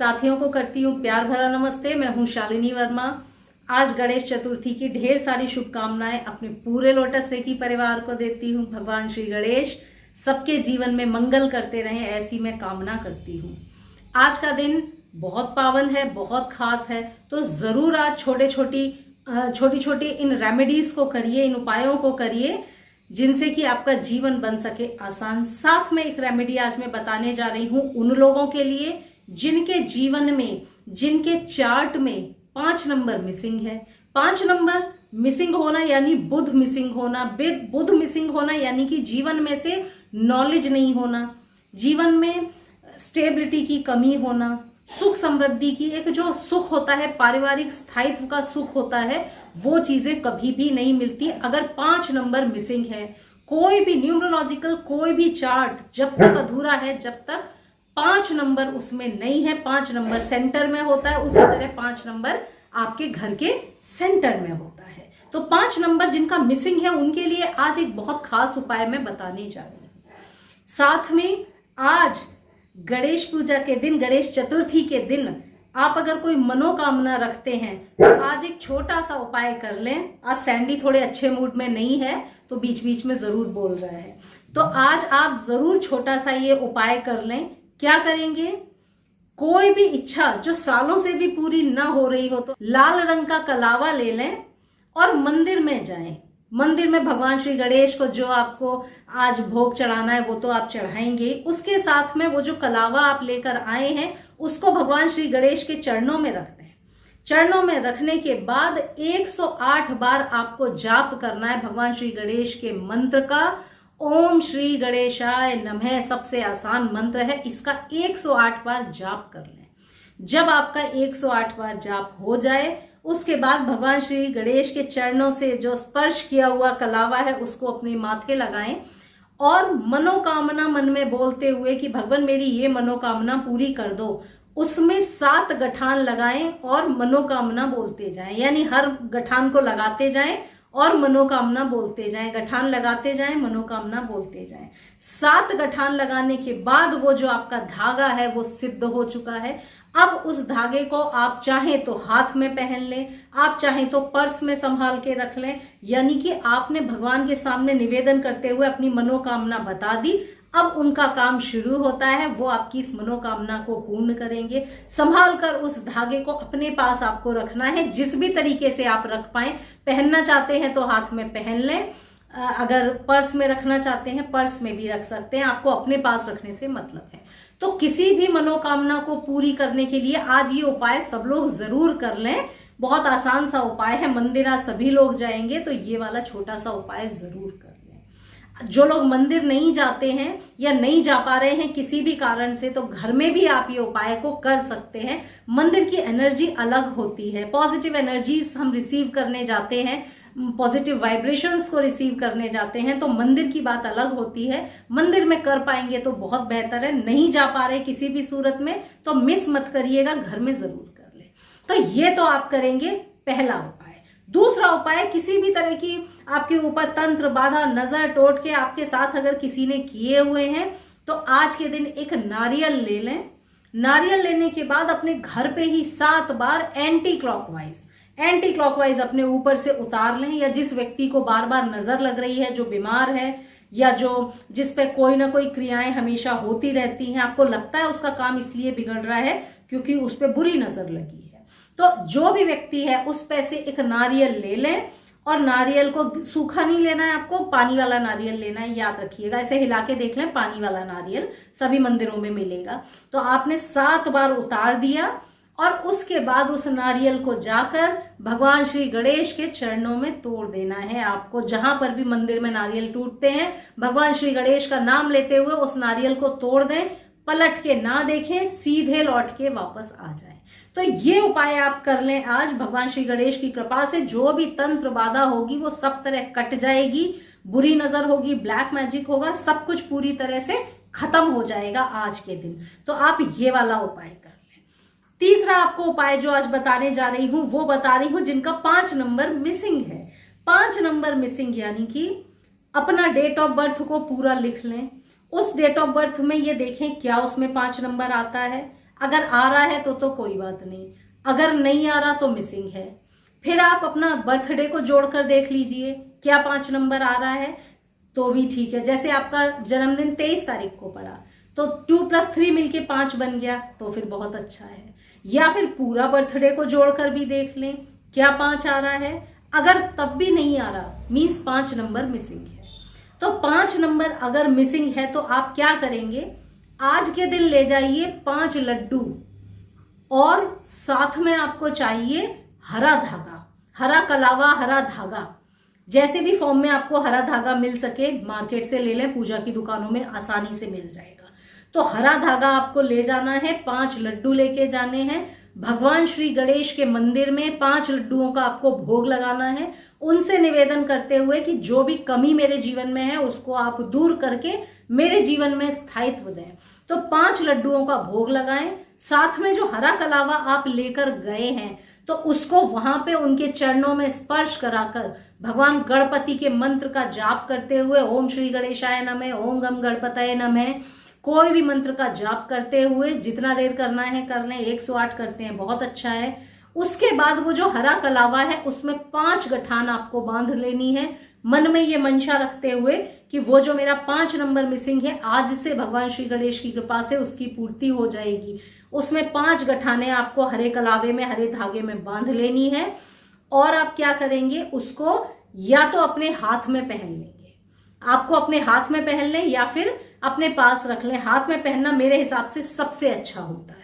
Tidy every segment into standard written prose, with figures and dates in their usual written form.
साथियों को करती हूँ प्यार भरा नमस्ते। मैं हूँ शालिनी वर्मा। आज गणेश चतुर्थी की ढेर सारी शुभकामनाएं अपने पूरे लोटस रेकी परिवार को देती हूँ। भगवान श्री गणेश सबके जीवन में मंगल करते रहें, ऐसी मैं कामना करती हूँ। आज का दिन बहुत पावन है, बहुत खास है, तो ज़रूर आज छोटी छोटी इन रेमेडीज को करिए, इन उपायों को करिए जिनसे कि आपका जीवन बन सके आसान। साथ में एक रेमेडी आज मैं बताने जा रही हूँ उन लोगों के लिए जिनके जीवन में, जिनके चार्ट में 5 नंबर मिसिंग है। 5 नंबर मिसिंग होना यानी बुध मिसिंग होना। बुध मिसिंग होना यानी कि जीवन में से नॉलेज नहीं होना, जीवन में स्टेबिलिटी की कमी होना, सुख समृद्धि की एक जो सुख होता है, पारिवारिक स्थायित्व का सुख होता है, वो चीजें कभी भी नहीं मिलती अगर 5 नंबर मिसिंग है। कोई भी न्यूमरोलॉजिकल कोई भी चार्ट जब तक अधूरा है, जब तक 5 नंबर उसमें नहीं है, 5 नंबर सेंटर में होता है, उसी तरह 5 नंबर आपके घर के सेंटर में होता है। तो 5 नंबर जिनका मिसिंग है उनके लिए आज एक बहुत खास उपाय मैं बताने जा रही हूँ। साथ में आज गणेश पूजा के दिन, गणेश चतुर्थी के दिन आप अगर कोई मनोकामना रखते हैं तो आज एक छोटा सा उपाय कर लें। आज सैंडी थोड़े अच्छे मूड में नहीं है तो बीच बीच में जरूर बोल रहा है, तो आज आप जरूर छोटा सा ये उपाय कर लें। क्या करेंगे? कोई भी इच्छा जो सालों से भी पूरी ना हो रही हो तो लाल रंग का कलावा ले लें और मंदिर में जाएं। मंदिर में भगवान श्री गणेश को जो आपको आज भोग चढ़ाना है वो तो आप चढ़ाएंगे, उसके साथ में वो जो कलावा आप लेकर आए हैं उसको भगवान श्री गणेश के चरणों में रख दें। चरणों में रखने के बाद 108 बार आपको जाप करना है भगवान श्री गणेश के मंत्र का। ओम श्री गणेशाय नमः सबसे आसान मंत्र है, इसका 108 बार जाप कर लें। जब आपका 108 बार जाप हो जाए उसके बाद भगवान श्री गणेश के चरणों से जो स्पर्श किया हुआ कलावा है उसको अपने माथे लगाएं और मनोकामना मन में बोलते हुए कि भगवान मेरी ये मनोकामना पूरी कर दो, उसमें 7 गठान लगाएं और मनोकामना बोलते जाएं। यानी हर गठान को लगाते जाएं और मनोकामना बोलते जाएं, गठान लगाते जाएं, मनोकामना बोलते जाएं। 7 गठान लगाने के बाद वो जो आपका धागा है वो सिद्ध हो चुका है। अब उस धागे को आप चाहें तो हाथ में पहन लें, आप चाहें तो पर्स में संभाल के रख लें। यानी कि आपने भगवान के सामने निवेदन करते हुए अपनी मनोकामना बता दी। अब उनका काम शुरू होता है, वो आपकी इस मनोकामना को पूर्ण करेंगे। संभाल कर उस धागे को अपने पास आपको रखना है, जिस भी तरीके से आप रख पाए। पहनना चाहते हैं तो हाथ में पहन लें, अगर पर्स में रखना चाहते हैं पर्स में भी रख सकते हैं, आपको अपने पास रखने से मतलब है। तो किसी भी मनोकामना को पूरी करने के लिए आज ये उपाय सब लोग जरूर कर लें। बहुत आसान सा उपाय है, मंदिर आज सभी लोग जाएंगे तो ये वाला छोटा सा उपाय जरूर कर लें। जो लोग मंदिर नहीं जाते हैं या नहीं जा पा रहे हैं किसी भी कारण से, तो घर में भी आप ये उपाय को कर सकते हैं। मंदिर की एनर्जी अलग होती है, पॉजिटिव एनर्जीज हम रिसीव करने जाते हैं, पॉजिटिव वाइब्रेशंस को रिसीव करने जाते हैं, तो मंदिर की बात अलग होती है। मंदिर में कर पाएंगे तो बहुत बेहतर है, नहीं जा पा रहे किसी भी सूरत में तो मिस मत करिएगा, घर में जरूर कर ले। तो ये तो आप करेंगे पहला उपाय। दूसरा उपाय, किसी भी तरह की आपके ऊपर तंत्र बाधा नजर टोटके आपके साथ अगर किसी ने किए हुए हैं तो आज के दिन एक नारियल ले लें। नारियल लेने के बाद अपने घर पे ही 7 बार एंटी क्लॉकवाइज अपने ऊपर से उतार लें। या जिस व्यक्ति को बार बार नजर लग रही है, जो बीमार है या जो जिस पे कोई ना कोई क्रियाएं हमेशा होती रहती हैं, आपको लगता है उसका काम इसलिए बिगड़ रहा है क्योंकि उस पे बुरी नजर लगी है, तो जो भी व्यक्ति है उस पे से एक नारियल ले लें। और नारियल को सूखा नहीं लेना है, आपको पानी वाला नारियल लेना है, याद रखिएगा। ऐसे हिला के देख लें, पानी वाला नारियल सभी मंदिरों में मिलेगा। तो आपने 7 बार उतार दिया और उसके बाद उस नारियल को जाकर भगवान श्री गणेश के चरणों में तोड़ देना है आपको। जहां पर भी मंदिर में नारियल टूटते हैं, भगवान श्री गणेश का नाम लेते हुए उस नारियल को तोड़ दें, पलट के ना देखें, सीधे लौट के वापस आ जाए। तो ये उपाय आप कर लें आज। भगवान श्री गणेश की कृपा से जो भी तंत्र बाधा होगी वो सब तरह कट जाएगी, बुरी नजर होगी, ब्लैक मैजिक होगा, सब कुछ पूरी तरह से खत्म हो जाएगा आज के दिन। तो आप ये वाला उपाय कर लें। तीसरा आपको उपाय जो आज बताने जा रही हूं वो बता रही हूं जिनका 5 नंबर मिसिंग है। 5 नंबर मिसिंग यानी कि अपना डेट ऑफ बर्थ को पूरा लिख लें। उस डेट ऑफ बर्थ में ये देखें क्या उसमें 5 नंबर आता है। अगर आ रहा है तो कोई बात नहीं, अगर नहीं आ रहा तो मिसिंग है। फिर आप अपना बर्थडे को जोड़कर देख लीजिए, क्या 5 नंबर आ रहा है तो भी ठीक है। जैसे आपका जन्मदिन 23 तारीख को पड़ा तो 2 + 3 मिलके 5 बन गया तो फिर बहुत अच्छा है। या फिर पूरा बर्थडे को जोड़कर भी देख लें क्या 5 आ रहा है। अगर तब भी नहीं आ रहा मीन्स 5 नंबर मिसिंग है। तो 5 नंबर अगर मिसिंग है तो आप क्या करेंगे, आज के दिन ले जाइए 5 लड्डू और साथ में आपको चाहिए हरा धागा, हरा कलावा, हरा धागा, जैसे भी फॉर्म में आपको हरा धागा मिल सके मार्केट से ले लें, पूजा की दुकानों में आसानी से मिल जाएगा। तो हरा धागा आपको ले जाना है, 5 लड्डू लेके जाने हैं, भगवान श्री गणेश के मंदिर में 5 लड्डुओं का आपको भोग लगाना है, उनसे निवेदन करते हुए कि जो भी कमी मेरे जीवन में है उसको आप दूर करके मेरे जीवन में स्थायित्व दें। तो 5 लड्डुओं का भोग लगाएं। साथ में जो हरा कलावा आप लेकर गए हैं तो उसको वहां पे उनके चरणों में स्पर्श कराकर भगवान गणपति के मंत्र का जाप करते हुए ओम श्री गणेशाय नमः, ओम गम गणपतये नमः, कोई भी मंत्र का जाप करते हुए जितना देर करना है कर लें, 108 करते हैं बहुत अच्छा है। उसके बाद वो जो हरा कलावा है उसमें 5 गठान आपको बांध लेनी है, मन में ये मंशा रखते हुए कि वो जो मेरा 5 नंबर मिसिंग है आज से भगवान श्री गणेश की कृपा से उसकी पूर्ति हो जाएगी। उसमें 5 गठाने आपको हरे कलावे में, हरे धागे में बांध लेनी है। और आप क्या करेंगे, उसको या तो अपने हाथ में पहन लेंगे, आपको अपने हाथ में पहन लें या फिर अपने पास रख लें। हाथ में पहनना मेरे हिसाब से सबसे अच्छा होता है।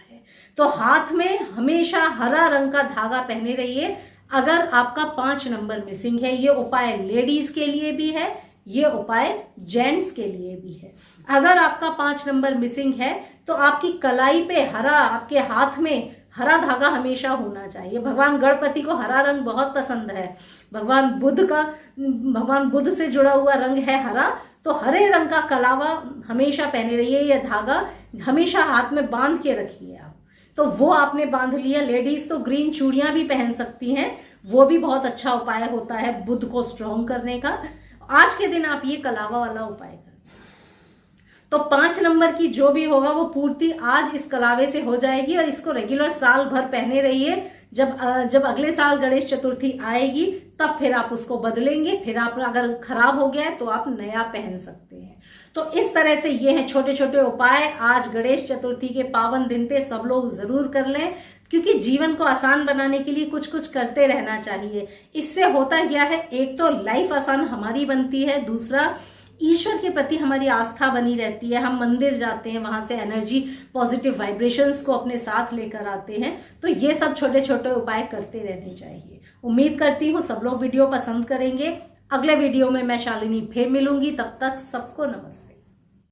तो हाथ में हमेशा हरा रंग का धागा पहने रहिए अगर आपका 5 नंबर मिसिंग है। ये उपाय लेडीज के लिए भी है, ये उपाय जेंट्स के लिए भी है। अगर आपका 5 नंबर मिसिंग है तो आपकी कलाई पे हरा, आपके हाथ में हरा धागा हमेशा होना चाहिए। भगवान गणपति को हरा रंग बहुत पसंद है, भगवान बुद्ध से जुड़ा हुआ रंग है हरा, तो हरे रंग का कलावा हमेशा पहने रहिए, यह धागा हमेशा हाथ में बांध के रखिए आप। तो वो आपने बांध लिया। लेडीज तो ग्रीन चूड़ियां भी पहन सकती हैं, वो भी बहुत अच्छा उपाय होता है बुद्ध को स्ट्रॉन्ग करने का। आज के दिन आप ये कलावा वाला उपाय करें तो 5 नंबर की जो भी होगा वो पूर्ति आज इस कलावे से हो जाएगी। और इसको रेगुलर साल भर पहने रहिए। जब अगले साल गणेश चतुर्थी आएगी तब फिर आप उसको बदलेंगे। फिर आप अगर खराब हो गया है तो आप नया पहन सकते हैं। तो इस तरह से ये हैं छोटे छोटे उपाय। आज गणेश चतुर्थी के पावन दिन पे सब लोग जरूर कर लें, क्योंकि जीवन को आसान बनाने के लिए कुछ कुछ करते रहना चाहिए। इससे होता क्या है, एक तो लाइफ आसान हमारी बनती है, दूसरा ईश्वर के प्रति हमारी आस्था बनी रहती है। हम मंदिर जाते हैं, वहां से एनर्जी, पॉजिटिव वाइब्रेशंस को अपने साथ लेकर आते हैं। तो ये सब छोटे छोटे उपाय करते रहने चाहिए। उम्मीद करती हूँ सब लोग वीडियो पसंद करेंगे। अगले वीडियो में मैं शालिनी फिर मिलूंगी, तब तक सबको नमस्ते।